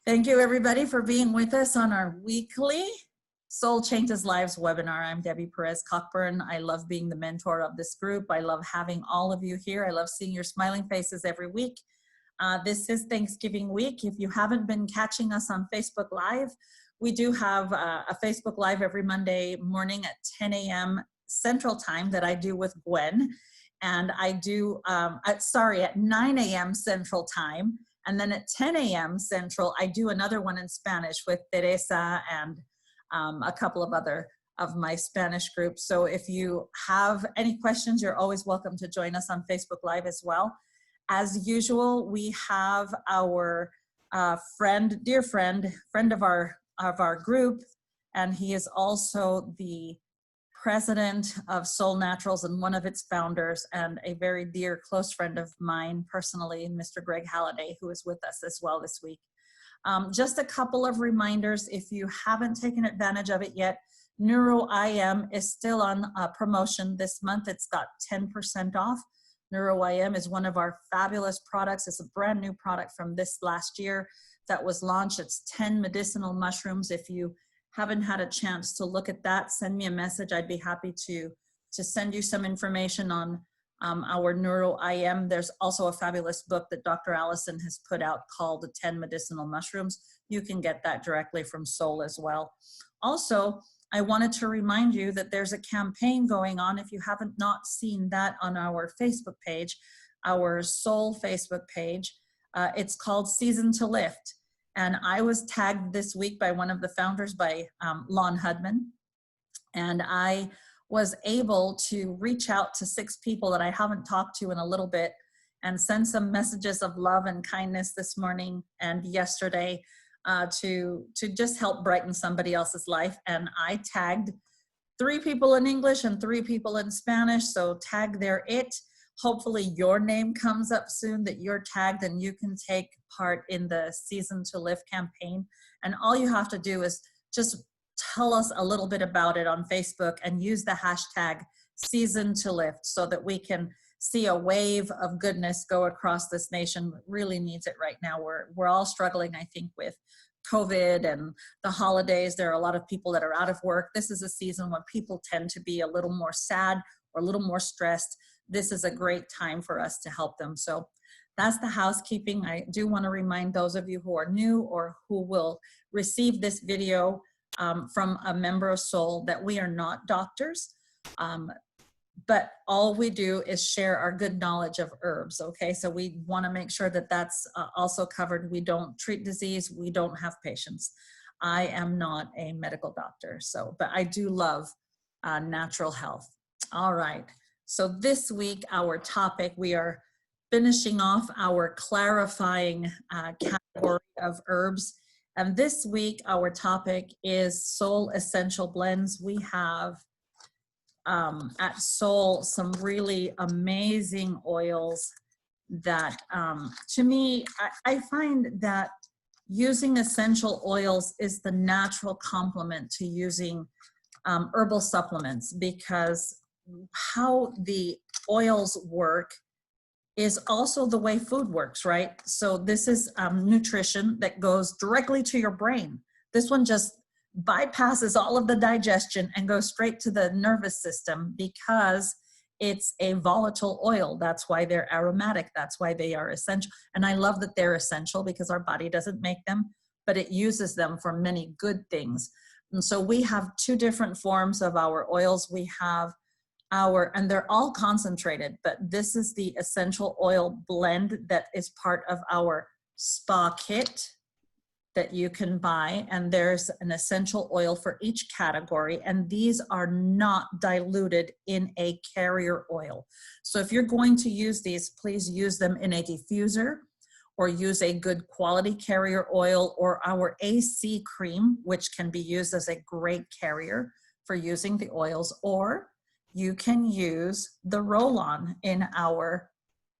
Thank you everybody for being with us on our weekly Soul Changes Lives webinar. I'm Debbie Perez Cockburn. I love being the mentor of this group. I love having all of you here. I love seeing your smiling faces every week. This is Thanksgiving week. If you haven't been catching us on Facebook Live, we do have a Facebook Live every Monday morning at 10 a.m. Central Time that I do with Gwen. And I do, at 9 a.m. Central Time. And then at 10 a.m. Central, I do another one in Spanish with Teresa and a couple of other of my Spanish groups. So if you have any questions, you're always welcome to join us on Facebook Live as well. As usual, we have our dear friend of our group, and he is also the president of Soul Naturals and one of its founders, and a very dear close friend of mine personally, Mr. Greg Halliday, who is with us as well this week. Just a couple of reminders, if you haven't taken advantage of it yet, NeuroIM is still on promotion this month. It's got 10% off. NeuroIM is one of our fabulous products. It's a brand new product from this last year that was launched. It's 10 medicinal mushrooms. If you haven't had a chance to look at that, send me a message. I'd be happy to send you some information on our NeuroIM. There's also a fabulous book that Dr. Allison has put out called The 10 Medicinal Mushrooms. You can get that directly from Soul as well. Also, I wanted to remind you that there's a campaign going on. If you haven't not seen that on our Facebook page, our Soul Facebook page, it's called Season to Lift. And I was tagged this week by one of the founders, by Lon Hudman. And I was able to reach out to 6 people that I haven't talked to in a little bit and send some messages of love and kindness this morning and yesterday to just help brighten somebody else's life. And I tagged 3 people in English and 3 people in Spanish. So tag there it. Hopefully your name comes up soon, that you're tagged and you can take part in the Season to Lift campaign. And all you have to do is just tell us a little bit about it on Facebook and use the hashtag Season to Lift so that we can see a wave of goodness go across this nation. It really needs it right now. We're all struggling, I think, with COVID and the holidays. There are a lot of people that are out of work. This is a season when people tend to be a little more sad or a little more stressed. This is a great time for us to help them. So that's the housekeeping. I do want to remind those of you who are new or who will receive this video from a member of Soul that we are not doctors, but all we do is share our good knowledge of herbs, okay? So we want to make sure that that's also covered. We don't treat disease. We don't have patients. I am not a medical doctor, but I do love natural health. All right. So this week, our topic, we are finishing off our clarifying category of herbs. And this week, our topic is Soul Essential Blends. We have at Soul some really amazing oils that, to me, I find that using essential oils is the natural complement to using herbal supplements, because how the oils work is also the way food works, right? So this is nutrition that goes directly to your brain. This one just bypasses all of the digestion and goes straight to the nervous system because it's a volatile oil. That's why they're aromatic. That's why they are essential. And I love that they're essential because our body doesn't make them, but it uses them for many good things. And so we have 2 different forms of our oils. We have and they're all concentrated, but this is the essential oil blend that is part of our spa kit that you can buy. And there's an essential oil for each category. And these are not diluted in a carrier oil. So if you're going to use these, please use them in a diffuser or use a good quality carrier oil or our AC cream, which can be used as a great carrier for using the oils, or you can use the roll-on in our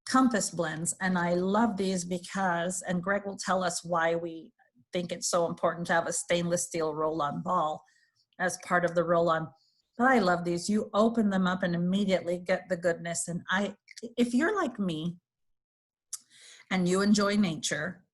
compass blends. And I love these because, and Greg will tell us why we think it's so important to have a stainless steel roll-on ball as part of the roll-on. But I love these. You open them up and immediately get the goodness. And if you're like me and you enjoy nature,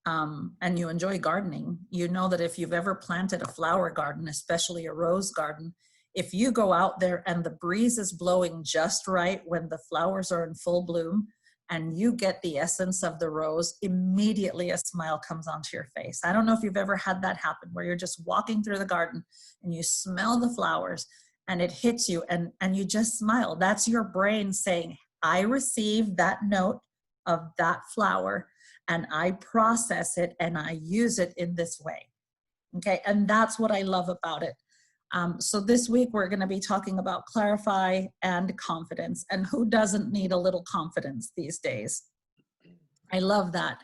and you enjoy gardening, you know that if you've ever planted a flower garden, especially a rose garden, if you go out there and the breeze is blowing just right when the flowers are in full bloom and you get the essence of the rose, immediately a smile comes onto your face. I don't know if you've ever had that happen where you're just walking through the garden and you smell the flowers and it hits you and you just smile. That's your brain saying, I received that note of that flower and I process it and I use it in this way. Okay, and that's what I love about it. So this week we're going to be talking about clarify and confidence, and who doesn't need a little confidence these days? I love that.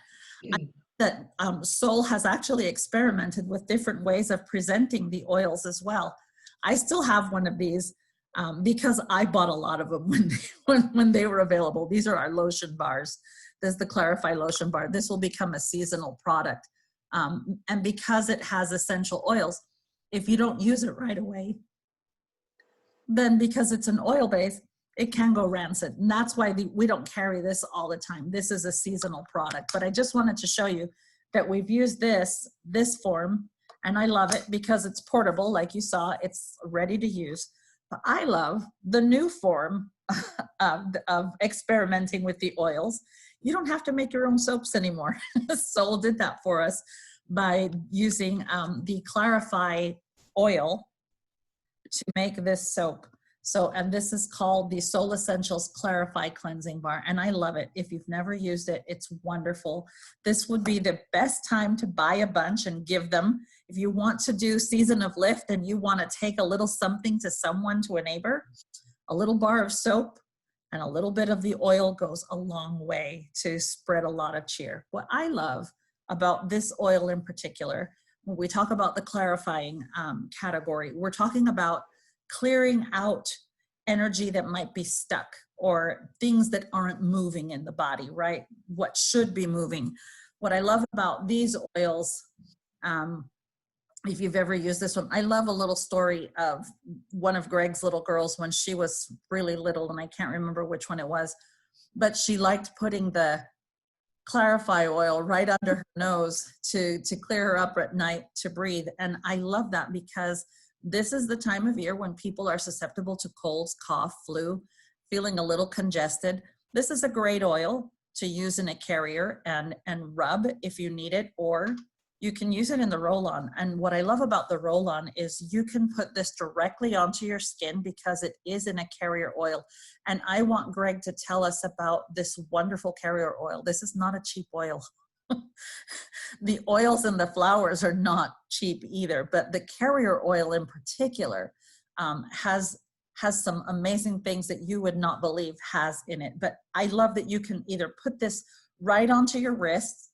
Solle has actually experimented with different ways of presenting the oils as well. I still have one of these because I bought a lot of them when they were available. These are our lotion bars. This is the Clarify lotion bar. This will become a seasonal product. And because it has essential oils, if you don't use it right away, then because it's an oil base, it can go rancid. And that's why we don't carry this all the time. This is a seasonal product. But I just wanted to show you that we've used this form, and I love it because it's portable. Like you saw, it's ready to use. But I love the new form of experimenting with the oils. You don't have to make your own soaps anymore. Solle did that for us by using the Clarify oil to make this soap. So, and this is called the Solle Essentials Clarify Cleansing Bar, and I love it. If you've never used it, it's wonderful. This would be the best time to buy a bunch and give them. If you want to do Season of Lift and you want to take a little something to someone, to a neighbor, a little bar of soap and a little bit of the oil goes a long way to spread a lot of cheer. What I love about this oil in particular, when we talk about the clarifying category, we're talking about clearing out energy that might be stuck or things that aren't moving in the body, right? What should be moving. What I love about these oils, if you've ever used this one, I love a little story of one of Greg's little girls when she was really little, and I can't remember which one it was, but she liked putting the Clarify oil right under her nose to clear her up at night to breathe. And I love that because this is the time of year when people are susceptible to colds, cough, flu, feeling a little congested. This is a great oil to use in a carrier and rub if you need it, or you can use it in the roll-on. And what I love about the roll-on is you can put this directly onto your skin because it is in a carrier oil. And I want Greg to tell us about this wonderful carrier oil. This is not a cheap oil. The oils and the flowers are not cheap either, but the carrier oil in particular has some amazing things that you would not believe has in it. But I love that you can either put this right onto your wrists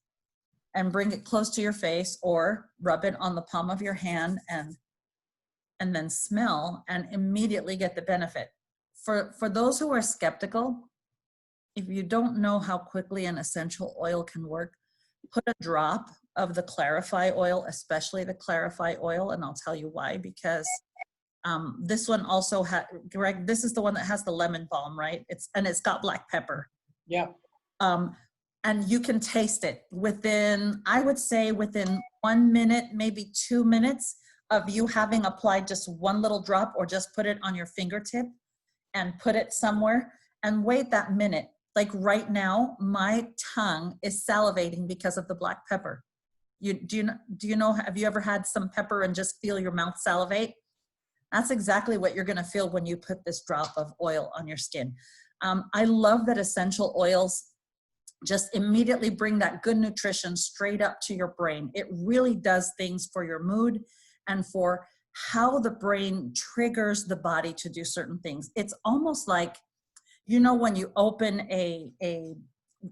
and bring it close to your face, or rub it on the palm of your hand and then smell and immediately get the benefit. For those who are skeptical, if you don't know how quickly an essential oil can work, put a drop of the Clarify oil, especially the Clarify oil, and I'll tell you why, because this one also had, Greg, this is the one that has the lemon balm, right? It's got black pepper. Yeah. And you can taste it within, I would say within 1 minute, maybe 2 minutes of you having applied just one little drop, or just put it on your fingertip and put it somewhere and wait that minute. Like right now, my tongue is salivating because of the black pepper. Do you know, have you ever had some pepper and just feel your mouth salivate? That's exactly what you're gonna feel when you put this drop of oil on your skin. I love that essential oils just immediately bring that good nutrition straight up to your brain. It really does things for your mood and for how the brain triggers the body to do certain things. It's almost like, you know, when you open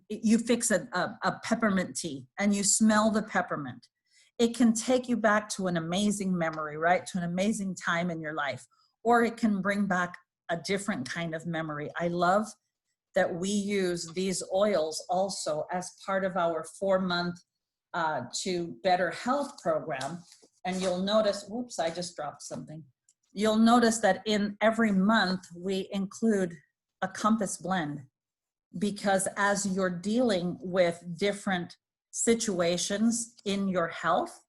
you fix a peppermint tea and you smell the peppermint, it can take you back to an amazing memory, right? To an amazing time in your life, or it can bring back a different kind of memory. I love that we use these oils also as part of our 4-month to Better Health program. And you'll notice, whoops, I just dropped something. You'll notice that in every month we include a compass blend, because as you're dealing with different situations in your health,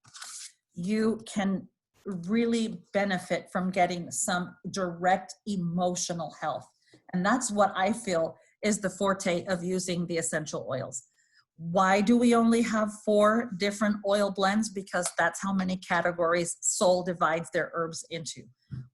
you can really benefit from getting some direct emotional health. And that's what I feel is the forte of using the essential oils. Why do we only have 4 different oil blends? Because that's how many categories Solle divides their herbs into.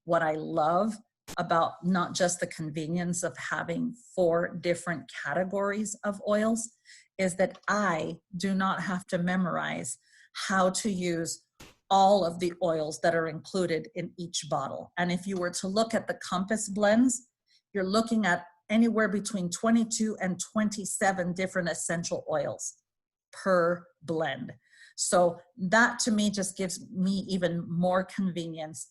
What I love about not just the convenience of having 4 different categories of oils is that I do not have to memorize how to use all of the oils that are included in each bottle. And if you were to look at the Compass blends, you're looking at anywhere between 22 and 27 different essential oils per blend. So that to me just gives me even more convenience.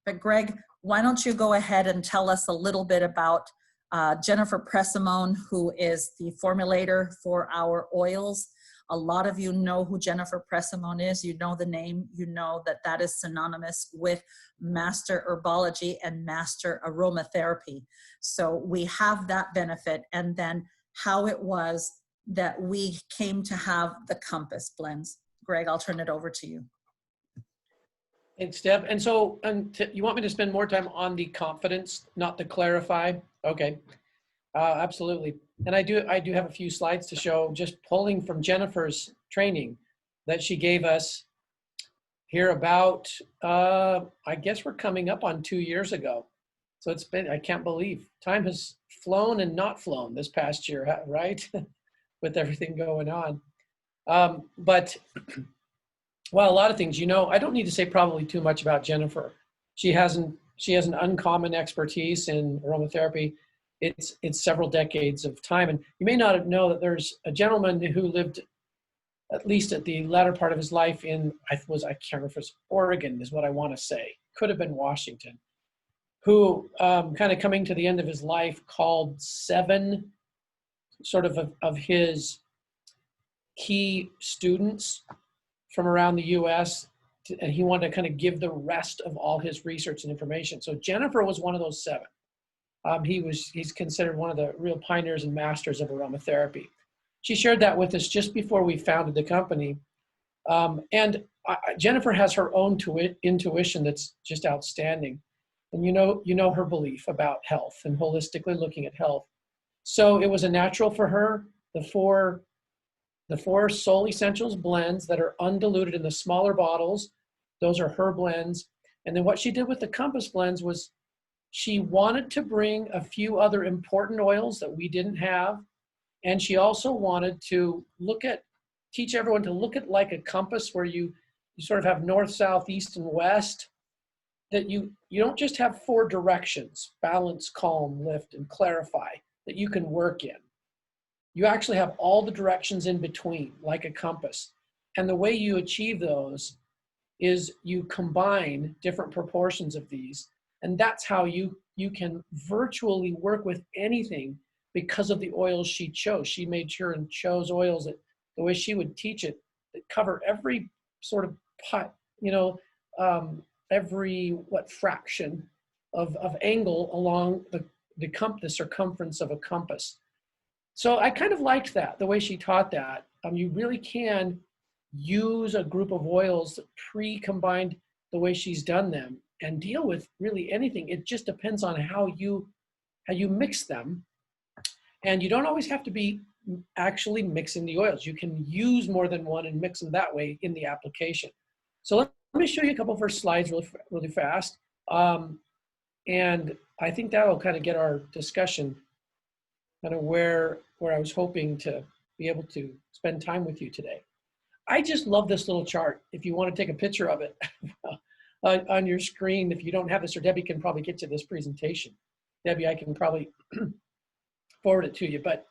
But Greg, why don't you go ahead and tell us a little bit about Jennifer Pressimone, who is the formulator for our oils. A lot of you know who Jennifer Pressimone is. You know the name. You know that that is synonymous with master herbology and master aromatherapy. So we have that benefit. And then how it was that we came to have the Compass blends. Greg, I'll turn it over to you. Thanks, Deb. And so you want me to spend more time on the confidence, not the clarify? Okay, absolutely. And I do have a few slides to show, just pulling from Jennifer's training that she gave us here about, I guess we're coming up on 2 years ago. So it's been, I can't believe, time has flown and not flown this past year, right? With everything going on. But well, a lot of things, you know, I don't need to say probably too much about Jennifer. She has an uncommon expertise in aromatherapy. It's several decades of time. And you may not know that there's a gentleman who lived at least at the latter part of his life in, I can't remember if it's Oregon is what I want to say. Could have been Washington, who kind of coming to the end of his life called 7 sort of his key students from around the US, and he wanted to kind of give the rest of all his research and information. So Jennifer was one of those 7. He's considered one of the real pioneers and masters of aromatherapy. She shared that with us just before we founded the company. Jennifer has her own intuition that's just outstanding. And you know her belief about health and holistically looking at health. So it was a natural for her. The four Solle Essentials blends that are undiluted in the smaller bottles, those are her blends. And then what she did with the Compass blends was she wanted to bring a few other important oils that we didn't have. And she also wanted to teach everyone to look at like a compass where you sort of have north, south, east, and west, that you don't just have 4 directions, balance, calm, lift, and clarify, that you can work in. You actually have all the directions in between, like a compass. And the way you achieve those is you combine different proportions of these. And that's how you can virtually work with anything because of the oils she chose. She made sure and chose oils that the way she would teach it, that cover every sort of every fraction of angle along the circumference of a compass. So I kind of liked that, the way she taught that. You really can use a group of oils pre-combined the way she's done them and deal with really anything. It just depends on how you mix them. And you don't always have to be actually mixing the oils. You can use more than one and mix them that way in the application. So let me show you a couple of her slides really fast. And I think that'll kind of get our discussion kind of where I was hoping to be able to spend time with you today. I just love this little chart. If you want to take a picture of it on your screen, if you don't have this, or Debbie can probably get you this presentation. Debbie, I can probably forward it to you, but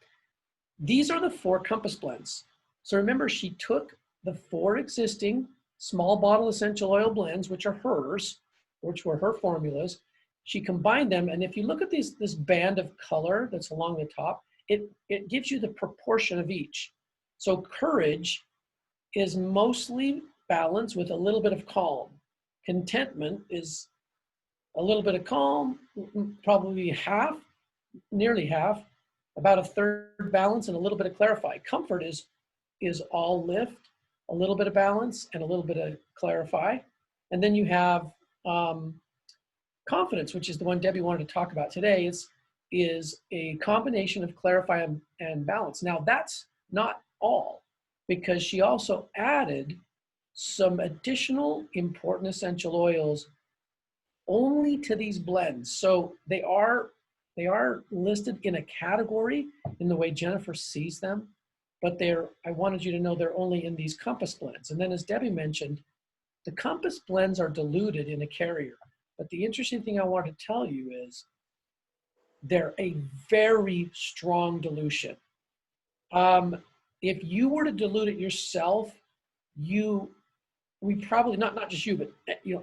these are the 4 Compass blends. So remember, she took the 4 existing small bottle essential oil blends, which are hers, which were her formulas. She combined them, and if you look at this band of color that's along the top, it gives you the proportion of each. So courage is mostly balanced with a little bit of calm. Contentment is a little bit of calm, probably half, nearly half, about a third balance, and a little bit of clarify. Comfort is is all lift, a little bit of balance, and a little bit of clarify. And then you have confidence, which is the one Debbie wanted to talk about today, is a combination of clarify and balance. Now that's not all, because she also added some additional important essential oils only to these blends. So they are listed in a category in the way Jennifer sees them, but I wanted you to know they're only in these Compass blends. And then as Debbie mentioned, the Compass blends are diluted in a carrier. But the interesting thing I want to tell you is they're a very strong dilution. If you were to dilute it yourself, we probably, not just you, but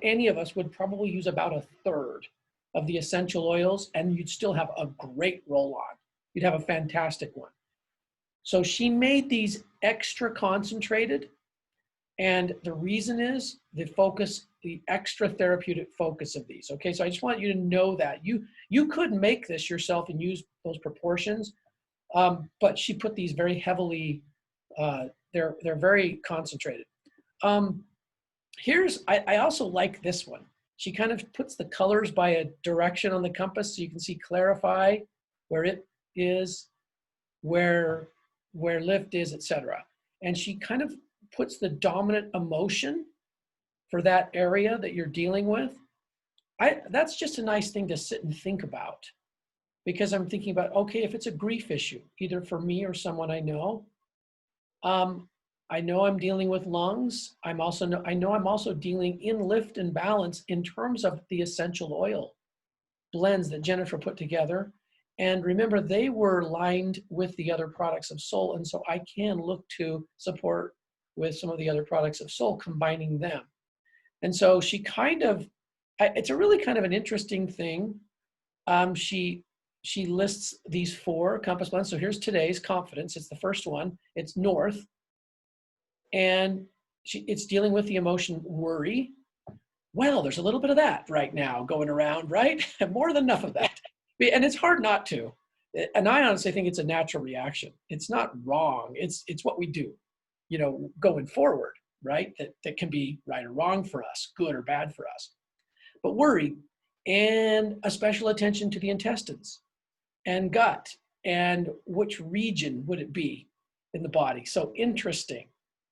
any of us would probably use about a third of the essential oils, and you'd still have a great roll-on. You'd have a fantastic one. So she made these extra concentrated, and the reason is the extra therapeutic focus of these. Okay, so I just want you to know that you could make this yourself and use those proportions, but she put these very heavily. They're very concentrated. I also like this one. She kind of puts the colors by a direction on the compass, so you can see clarify where it is, where lift is, etc. And she kind of puts the dominant emotion for that area that you're dealing with. That's just a nice thing to sit and think about, because I'm thinking about, okay, if it's a grief issue, either for me or someone I know I'm dealing with lungs. I know I'm also dealing in lift and balance in terms of the essential oil blends that Jennifer put together. And remember, they were lined with the other products of Solle. And so I can look to support with some of the other products of Solle, combining them. And so she it's a really kind of an interesting thing. She lists these 4 Compass blends. So here's today's Confidence. It's the first one. It's North. And it's dealing with the emotion worry. Well, there's a little bit of that right now going around, right? More than enough of that. And it's hard not to. And I honestly think it's a natural reaction. It's not wrong. It's what we do, going forward, right? That can be right or wrong for us, good or bad for us. But worry, and a special attention to the intestines and gut, and which region would it be in the body. So interesting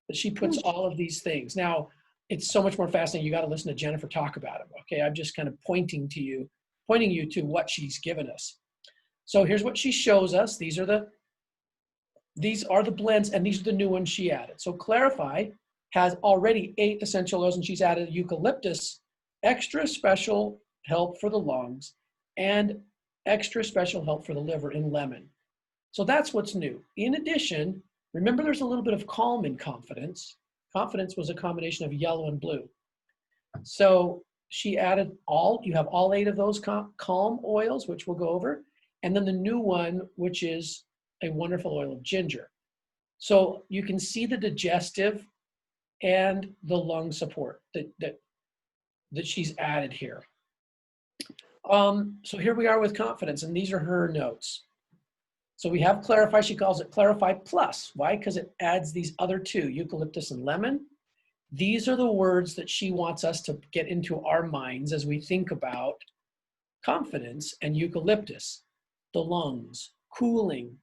that she puts all of these things. Now, it's so much more fascinating. You got to listen to Jennifer talk about it. Okay, I'm just kind of pointing you to what she's given us. So here's what she shows us. These are the blends, and these are the new ones she added. So Clarify has already 8 essential oils, and she's added eucalyptus, extra special help for the lungs, and extra special help for the liver in lemon. So that's what's new. In addition, remember, there's a little bit of calm in Confidence. Confidence was a combination of yellow and blue. So she added you have all 8 of those calm oils, which we'll go over. And then the new one, which is a wonderful oil of ginger. So you can see the digestive and the lung support that she's added here. So here we are with Confidence, and these are her notes. So we have Clarify. She calls it Clarify Plus. Why? Because it adds these other 2, eucalyptus and lemon. These are the words that she wants us to get into our minds as we think about Confidence and eucalyptus, the lungs, cooling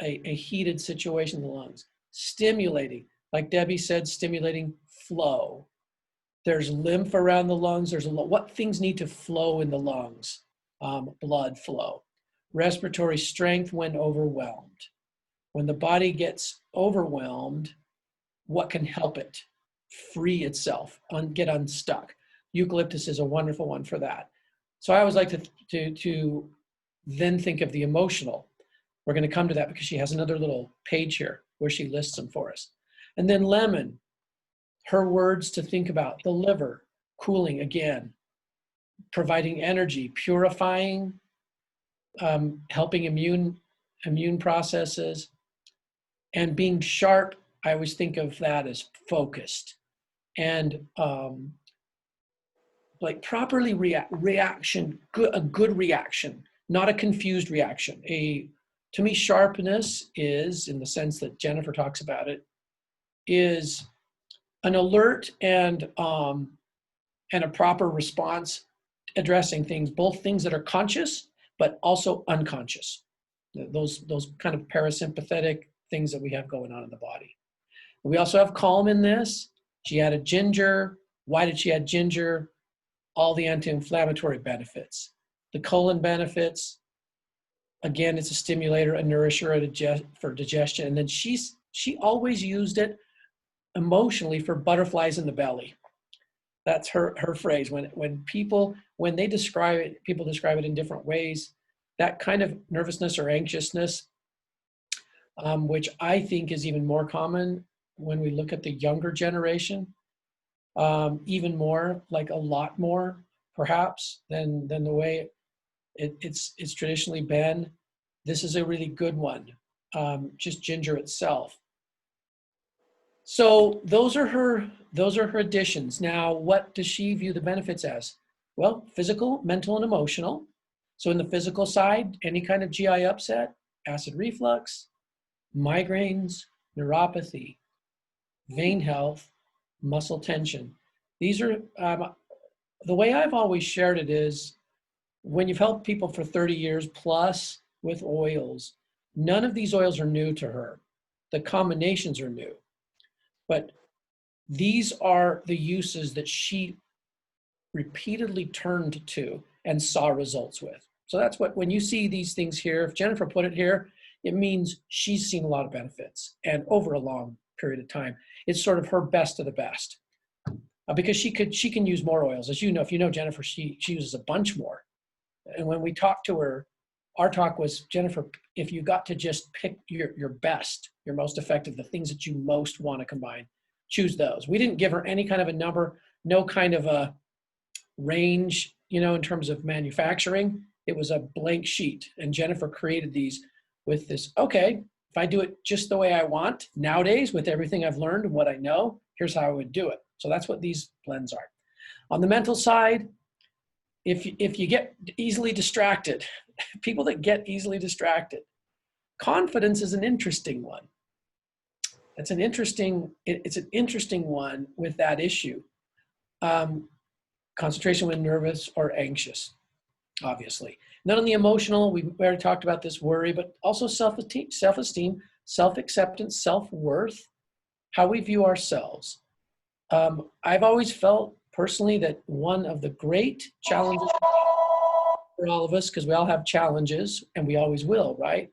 a heated situation in the lungs, stimulating, like Debbie said, stimulating flow. There's lymph around the lungs. There's what things need to flow in the lungs, blood flow. Respiratory strength when overwhelmed. When the body gets overwhelmed, what can help it free itself, get unstuck? Eucalyptus is a wonderful one for that. So I always like to then think of the emotional. We're going to come to that because she has another little page here where she lists them for us. And then lemon, her words to think about: the liver, cooling again, providing energy, purifying, helping immune processes, and being sharp. I always think of that as focused, and like properly reaction, a good reaction, not a confused reaction, a To me, sharpness is, in the sense that Jennifer talks about it, is an alert and a proper response addressing things, both things that are conscious, but also unconscious. Those kind of parasympathetic things that we have going on in the body. We also have calm in this. She added ginger. Why did she add ginger? All the anti-inflammatory benefits. The colon benefits. Again, it's a stimulator, a nourisher for digestion. And then she always used it emotionally for butterflies in the belly. That's her phrase. When people describe it, people describe it in different ways. That kind of nervousness or anxiousness, which I think is even more common when we look at the younger generation, even more, like a lot more, perhaps, than the way it's traditionally been. This is a really good one, just ginger itself. So those are her additions. Now, what does she view the benefits as? Well, physical, mental, and emotional. So in the physical side, any kind of GI upset, acid reflux, migraines, neuropathy, vein health, muscle tension. These are, the way I've always shared it is, when you've helped people for 30 years plus with oils, none of these oils are new to her. The combinations are new. But these are the uses that she repeatedly turned to and saw results with. So that's what, when you see these things here, if Jennifer put it here, it means she's seen a lot of benefits and over a long period of time. It's sort of her best of the best, because she can use more oils. As you know, if you know Jennifer, she uses a bunch more. And when we talked to her, our talk was, Jennifer, if you got to just pick your best, your most effective, the things that you most want to combine, choose those. We didn't give her any kind of a number, no kind of a range, in terms of manufacturing. It was a blank sheet. And Jennifer created these with this, okay, if I do it just the way I want nowadays with everything I've learned and what I know, here's how I would do it. So that's what these blends are. On the mental side, if you get easily distracted, people that get easily distracted, confidence is an interesting one. It's an interesting one with that issue. Concentration when nervous or anxious, obviously. And then on the emotional, we already talked about this, worry, but also self-esteem, self-acceptance, self-worth, how we view ourselves. I've always felt personally that one of the great challenges for all of us, because we all have challenges and we always will, right,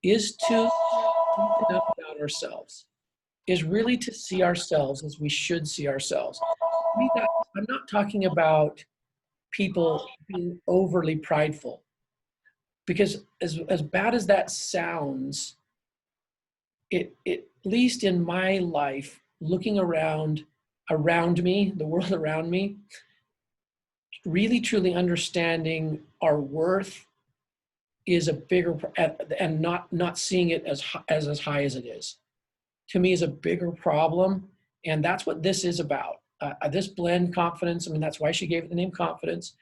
is to open up about ourselves, is really to see ourselves as we should see ourselves. I'm not talking about people being overly prideful, because as bad as that sounds, it at least in my life, looking around me, the world around me, really truly understanding our worth is a bigger, and not seeing it as high as it is, to me, is a bigger problem. And that's what this is about. This blend, Confidence, I mean, that's why she gave it the name Confidence.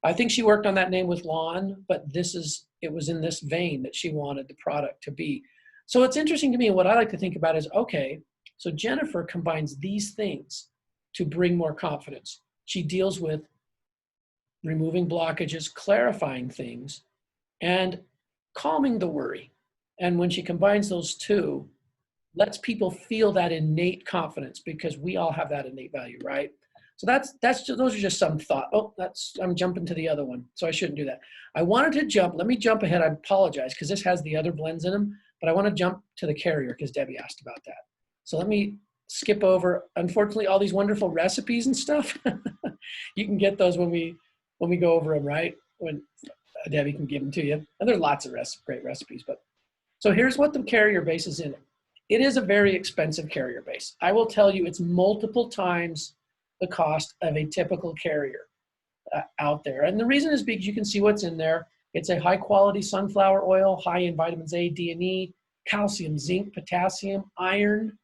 I think she worked on that name with Lon, but it was in this vein that she wanted the product to be. So it's interesting to me, what I like to think about is, okay, so Jennifer combines these things to bring more confidence. She deals with removing blockages, clarifying things, and calming the worry. And when she combines those two, lets people feel that innate confidence, because we all have that innate value, right? So those are just some thought. Oh, I'm jumping to the other one, so I shouldn't do that. I wanted to jump. Let me jump ahead. I apologize, because this has the other blends in them, but I want to jump to the carrier because Debbie asked about that. So let me skip over. Unfortunately, all these wonderful recipes and stuff, you can get those when we go over them, right? When Debbie can give them to you. And there's lots of great recipes. But so here's what the carrier base is in it. It is a very expensive carrier base. I will tell you, it's multiple times the cost of a typical carrier out there. And the reason is because you can see what's in there. It's a high quality sunflower oil, high in vitamins A, D, and E, calcium, zinc, potassium, iron.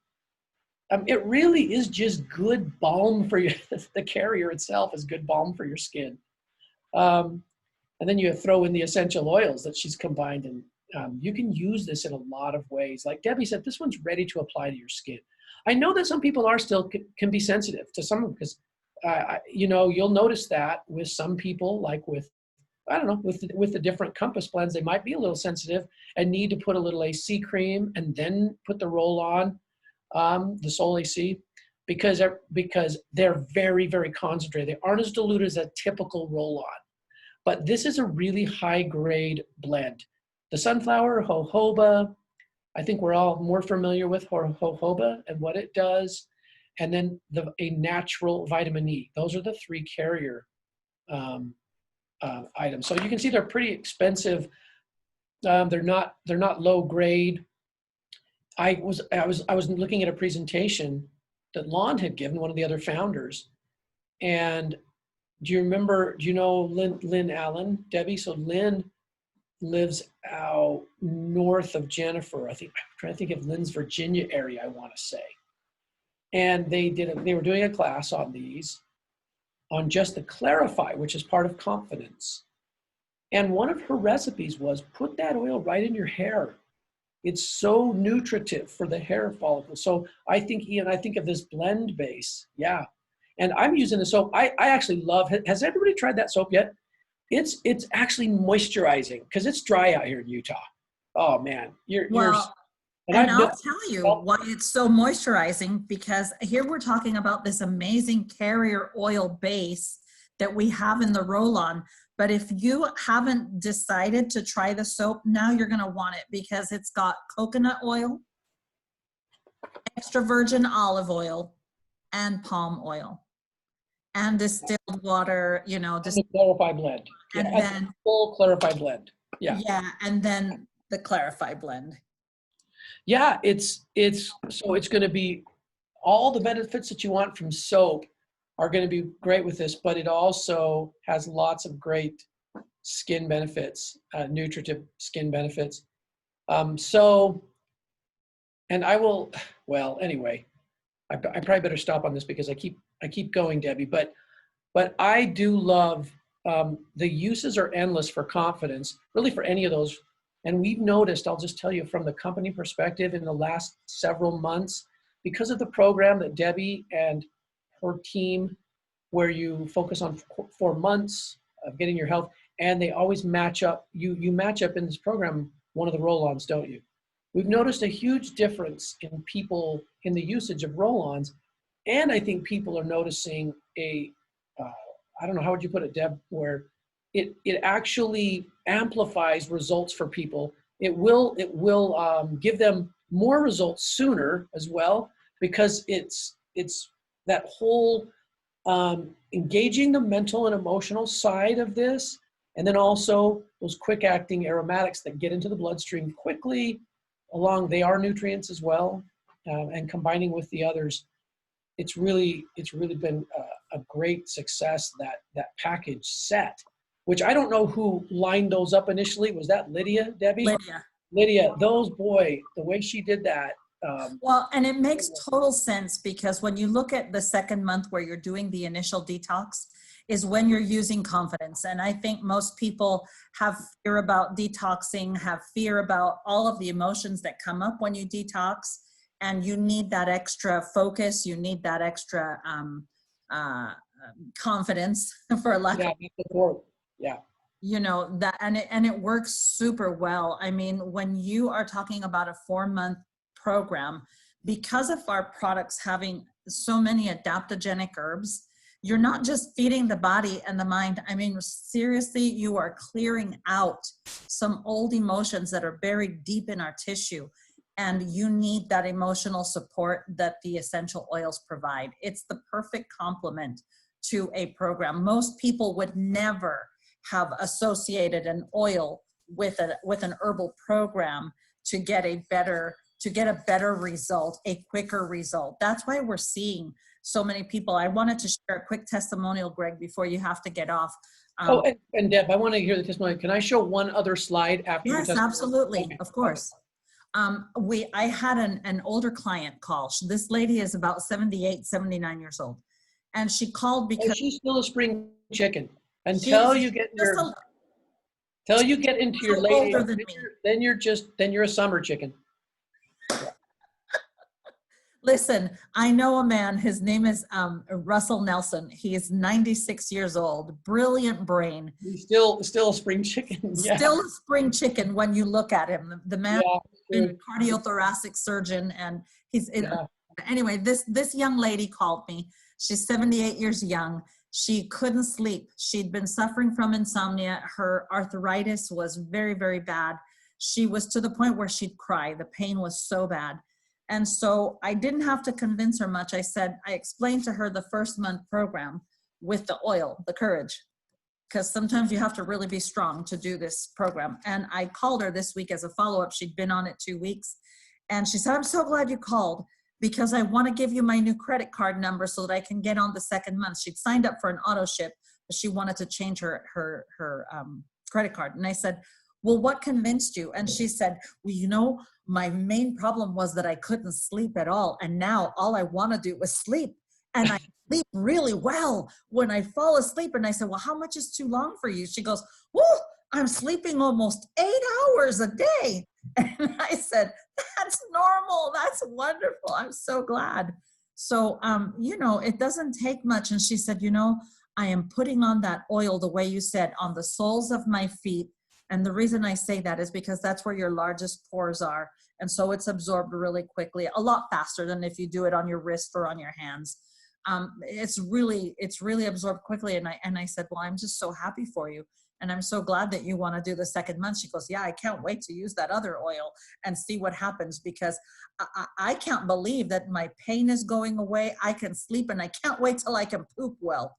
It really is just good balm for you. The carrier itself is good balm for your skin. And then you throw in the essential oils that she's combined You can use this in a lot of ways. Like Debbie said, this one's ready to apply to your skin. I know that some people are still can be sensitive to some because, you know, you'll notice that with some people, like with, I don't know, with the different Compass blends, they might be a little sensitive and need to put a little AC cream and then put the roll on, the Solle AC, because they're very, very concentrated. They aren't as diluted as a typical roll on. But this is a really high grade blend. The sunflower, jojoba, I think we're all more familiar with jojoba and what it does. And then a natural vitamin E. Those are the three carrier items. So you can see they're pretty expensive. They're not low grade. I was looking at a presentation that Lon had given, one of the other founders. And do you know Lynn Allen, Debbie? So Lynn lives out north of Jennifer. I'm trying to think of Lynn's Virginia area, I want to say. And they were doing a class on these, on just the Clarify, which is part of confidence. And one of her recipes was put that oil right in your hair. It's so nutritive for the hair follicle. So I think, Ian, I think of this blend base. Yeah. And I'm using the soap. I actually love it. Has everybody tried that soap yet? It's actually moisturizing because it's dry out here in Utah. Oh man, and I'll tell you why it's so moisturizing, because here we're talking about this amazing carrier oil base that we have in the roll-on. But if you haven't decided to try the soap, now you're going to want it because it's got coconut oil, extra virgin olive oil, and palm oil, and distilled water, you know, the Clarify blend. And then full Clarify blend. Yeah. Yeah, and then the Clarify blend. Yeah, it's going to be all the benefits that you want from soap are going to be great with this, but it also has lots of great skin benefits, nutritive skin benefits. And I will, well, anyway, I probably better stop on this because I keep going, Debbie, but I do love, the uses are endless for confidence, really for any of those. And we've noticed, I'll just tell you from the company perspective in the last several months, because of the program that Debbie and her team, where you focus on 4 months of getting your health, and they always match up, you match up in this program, one of the roll-ons, don't you? We've noticed a huge difference in people in the usage of roll-ons. And I think people are noticing I don't know, how would you put it, Deb, where it actually amplifies results for people. It will give them more results sooner as well, because it's that whole engaging the mental and emotional side of this, and then also those quick acting aromatics that get into the bloodstream quickly they are nutrients as well, and combining with the others, it's really been a great success, that package set, which I don't know who lined those up initially. Was that Lydia, Debbie? Lydia, the way she did that. Well, and it makes total sense, because when you look at the second month where you're doing the initial detox is when you're using confidence. And I think most people have fear about detoxing, have fear about all of the emotions that come up when you detox, and you need that extra focus. You need that extra confidence, for lack of support. Yeah. You know, that, and it works super well. I mean, when you are talking about a 4-month program, because of our products having so many adaptogenic herbs, you're not just feeding the body and the mind. I mean, seriously, you are clearing out some old emotions that are buried deep in our tissue. And you need that emotional support that the essential oils provide. It's the perfect complement to a program. Most people would never have associated an oil with an herbal program to get a better result, a quicker result. That's why we're seeing so many people. I wanted to share a quick testimonial, Greg, before you have to get off. And Deb, I want to hear the testimony. Can I show one other slide after? Yes, absolutely. Okay. Of course. I had an older client call. This lady is about 78, 79 years old. And she called because she's still a spring chicken until you get your, Till you get into your So late older 80s, than me. then you're a summer chicken. Listen, I know a man, his name is Russell Nelson. He is 96 years old, brilliant brain, He's still a spring chicken. Yeah. still a spring chicken when you look at him. The man Yeah. has been True. a cardiothoracic surgeon, and he's Yeah. anyway, this young lady called me. She's 78 years young. She couldn't sleep. She'd been suffering from insomnia. Her arthritis was very, very bad. She was to the point where she'd cry. The pain was so bad. And so I didn't have to convince her much. I explained to her the first month program with the oil, the courage, because sometimes you have to really be strong to do this program. And I called her this week as a follow-up. She'd been on it 2 weeks. And she said, I'm so glad you called because I want to give you my new credit card number so that I can get on the second month. She'd signed up for an auto ship, but she wanted to change her credit card. And I said, well, what convinced you? And she said, well, my main problem was that I couldn't sleep at all. And now all I want to do is sleep. And I sleep really well when I fall asleep. And I said, well, how much is too long for you? She goes, well, I'm sleeping almost 8 hours a day. And I said, that's normal. That's wonderful. I'm so glad. So, it doesn't take much. And she said, I am putting on that oil the way you said, on the soles of my feet. And the reason I say that is because that's where your largest pores are. And so it's absorbed really quickly, a lot faster than if you do it on your wrist or on your hands. It's really absorbed quickly. And I said, well, I'm just so happy for you. And I'm so glad that you want to do the second month. She goes, yeah, I can't wait to use that other oil and see what happens because I can't believe that my pain is going away. I can sleep and I can't wait till I can poop well.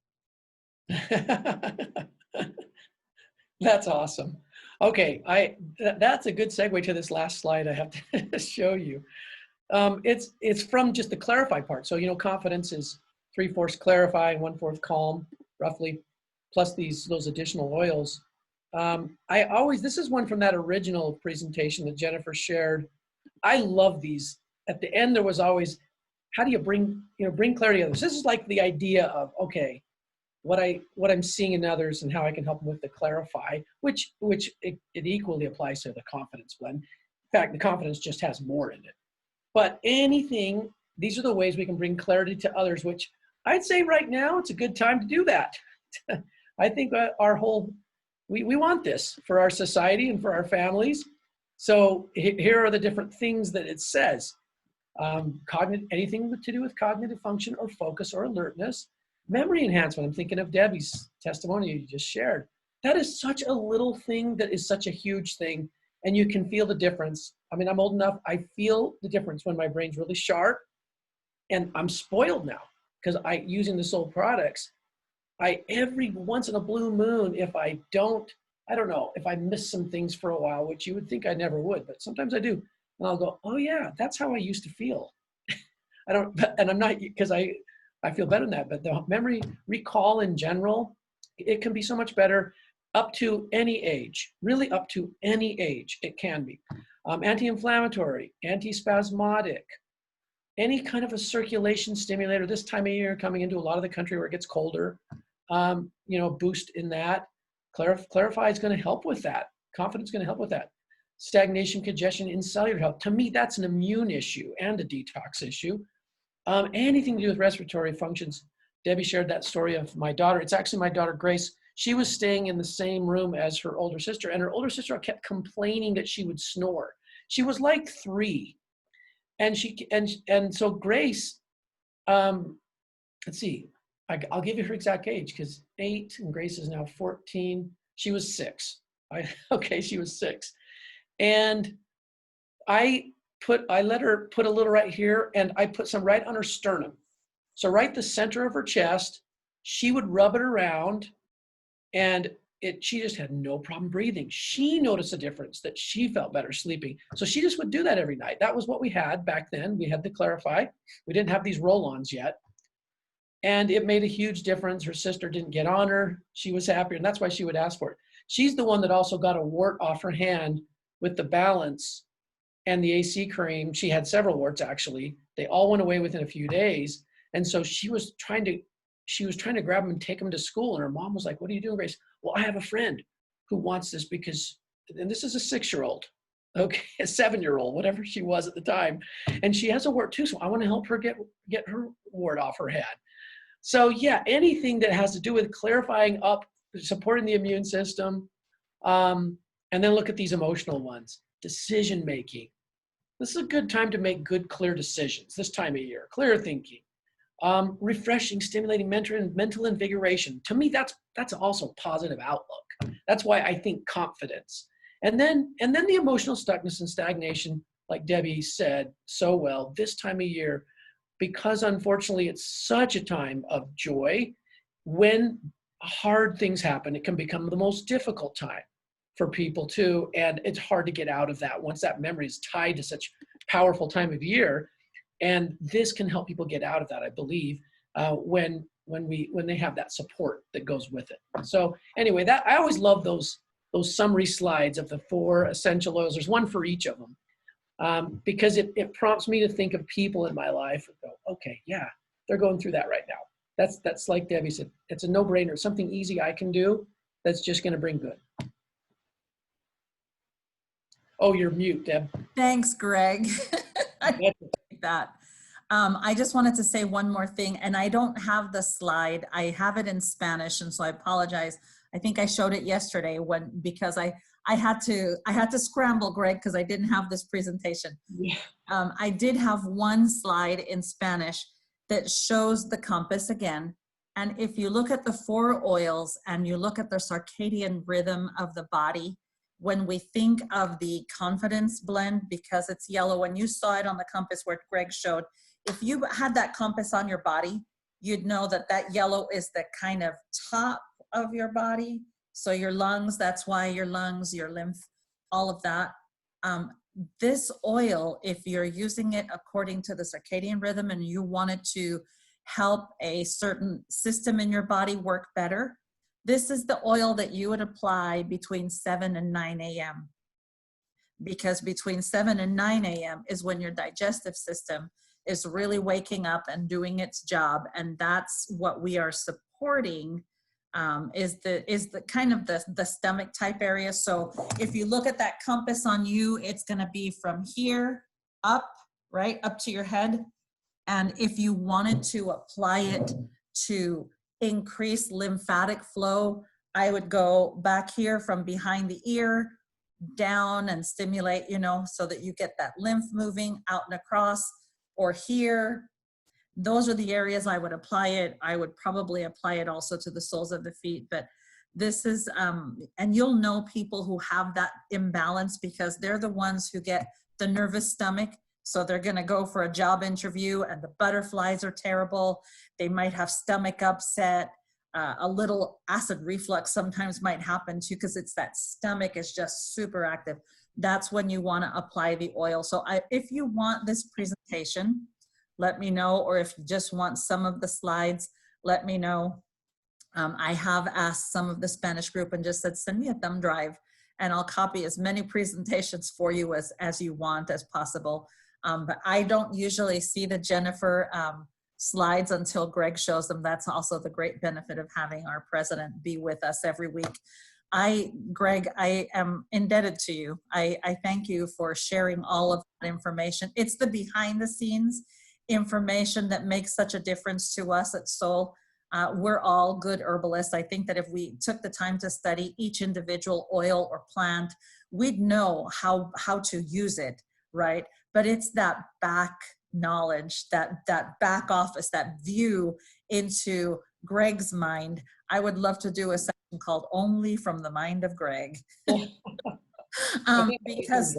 That's awesome. Okay, that's a good segue to this last slide I have to show you. It's from just the clarify part. So, confidence is 3/4 clarify, 1/4 calm, roughly, plus those additional oils. This is one from that original presentation that Jennifer shared. I love these. At the end, there was always, how do you bring clarity to others? This is like the idea of, okay, what I'm seeing in others and how I can help them with the clarify, which it equally applies to the confidence blend. In fact, the confidence just has more in it. But these are the ways we can bring clarity to others, which I'd say right now it's a good time to do that. I think we want this for our society and for our families. So here are the different things that it says. Anything to do with cognitive function or focus or alertness. Memory enhancement, I'm thinking of Debbie's testimony you just shared. That is such a little thing that is such a huge thing, and you can feel the difference. I mean, I'm old enough, I feel the difference when my brain's really sharp, and I'm spoiled now because using the Solle products, every once in a blue moon, if I miss some things for a while, which you would think I never would, but sometimes I do, and I'll go, oh yeah, that's how I used to feel. I'm not, because I feel better than that, but the memory recall in general, it can be so much better up to any age, really up to any age it can be. Anti-inflammatory, anti-spasmodic, any kind of a circulation stimulator this time of year coming into a lot of the country where it gets colder, boost in that. Clarify is going to help with that. Confidence is going to help with that. Stagnation, congestion in cellular health. To me, that's an immune issue and a detox issue. Anything to do with respiratory functions. Debbie shared that story of my daughter. It's actually my daughter, Grace. She was staying in the same room as her older sister, and her older sister kept complaining that she would snore. She was like 3. And so Grace, let's see, I'll give you her exact age because 8 and Grace is now 14. She was 6. She was 6. And I let her put a little right here, and I put some right on her sternum. So right the center of her chest, she would rub it around, and she just had no problem breathing. She noticed a difference, that she felt better sleeping. So she just would do that every night. That was what we had back then. We had the Clarify. We didn't have these roll-ons yet. And it made a huge difference. Her sister didn't get on her. She was happier, and that's why she would ask for it. She's the one that also got a wart off her hand with the Balance and the AC cream. She had several warts, actually. They all went away within a few days. And so she was trying to grab them and take them to school. And her mom was like, what are you doing, Grace? Well, I have a friend who wants this because, and this is a 6-year-old, okay, a 7-year-old, whatever she was at the time, and she has a wart too, so I want to help her get her wart off her head. So yeah, anything that has to do with clarifying up, supporting the immune system, and then look at these emotional ones. Decision making. This is a good time to make good, clear decisions this time of year. Clear thinking. Refreshing, stimulating mental invigoration. To me, that's also positive outlook. That's why I think confidence. And then the emotional stuckness and stagnation, like Debbie said so well, this time of year, because unfortunately it's such a time of joy. When hard things happen, it can become the most difficult time for people too, and it's hard to get out of that once that memory is tied to such powerful time of year. And this can help people get out of that, I believe, when they have that support that goes with it. So anyway, that I always love those summary slides of the 4 essential oils. There's one for each of them, because it prompts me to think of people in my life and go, okay, yeah, they're going through that right now. That's like Debbie said, it's a no-brainer, something easy I can do that's just going to bring good. Oh, you're mute, Deb. Thanks, Greg. I like that. I just wanted to say one more thing, and I don't have the slide. I have it in Spanish, and so I apologize. I think I showed it yesterday because I had to scramble, Greg, because I didn't have this presentation. Yeah. I did have one slide in Spanish that shows the compass again. And if you look at the 4 oils and you look at the circadian rhythm of the body, when we think of the confidence blend, because it's yellow, and you saw it on the compass where Greg showed, if you had that compass on your body, you'd know that that yellow is the kind of top of your body. So your lungs, that's why your lungs, your lymph, all of that. This oil, if you're using it according to the circadian rhythm and you want it to help a certain system in your body work better, this is the oil that you would apply between 7 and 9 a.m. Because between 7 and 9 a.m. is when your digestive system is really waking up and doing its job. And that's what we are supporting, is the kind of the stomach type area. So if you look at that compass on you, it's going to be from here up, right up to your head. And if you wanted to apply it to increase lymphatic flow, I would go back here from behind the ear down and stimulate, so that you get that lymph moving out and across, or here. Those are the areas I would apply it. I would probably apply it also to the soles of the feet, but this is, and you'll know people who have that imbalance because they're the ones who get the nervous stomach. So they're going to go for a job interview and the butterflies are terrible. They might have stomach upset. A little acid reflux sometimes might happen too, because it's that stomach is just super active. That's when you want to apply the oil. So if you want this presentation, let me know, or if you just want some of the slides, let me know. I have asked some of the Spanish group and just said, send me a thumb drive and I'll copy as many presentations for you as you want as possible. But I don't usually see the Jennifer slides until Greg shows them. That's also the great benefit of having our president be with us every week. Greg, I am indebted to you. I thank you for sharing all of that information. It's the behind the scenes information that makes such a difference to us at Solle. We're all good herbalists. I think that if we took the time to study each individual oil or plant, we'd know how to use it, right? But it's that back knowledge, that back office, that view into Greg's mind. I would love to do a section called Only from the Mind of Greg. Because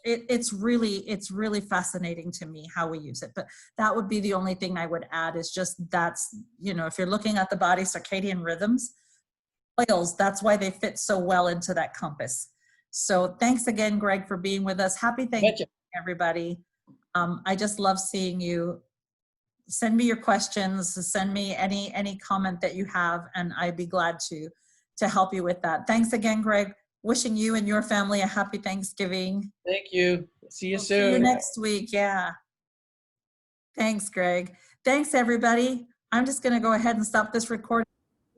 it's really fascinating to me how we use it. But that would be the only thing I would add, is just that's, if you're looking at the body circadian rhythms, oils, that's why they fit so well into that compass. So thanks again, Greg, for being with us. Happy Thanksgiving, everybody. I just love seeing you. Send me your questions, send me any comment that you have, and I'd be glad to help you with that. Thanks again, Greg. Wishing you and your family a happy Thanksgiving. Thank you. See you soon. See you next week. Yeah. Thanks, Greg. Thanks, everybody. I'm just going to go ahead and stop this recording.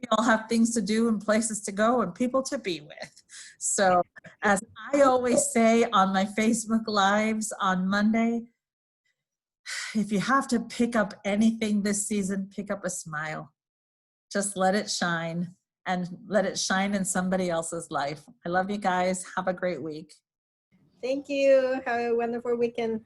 We all have things to do and places to go and people to be with. So as I always say on my Facebook Lives on Monday, if you have to pick up anything this season, pick up a smile. Just let it shine and let it shine in somebody else's life. I love you guys. Have a great week. Thank you. Have a wonderful weekend.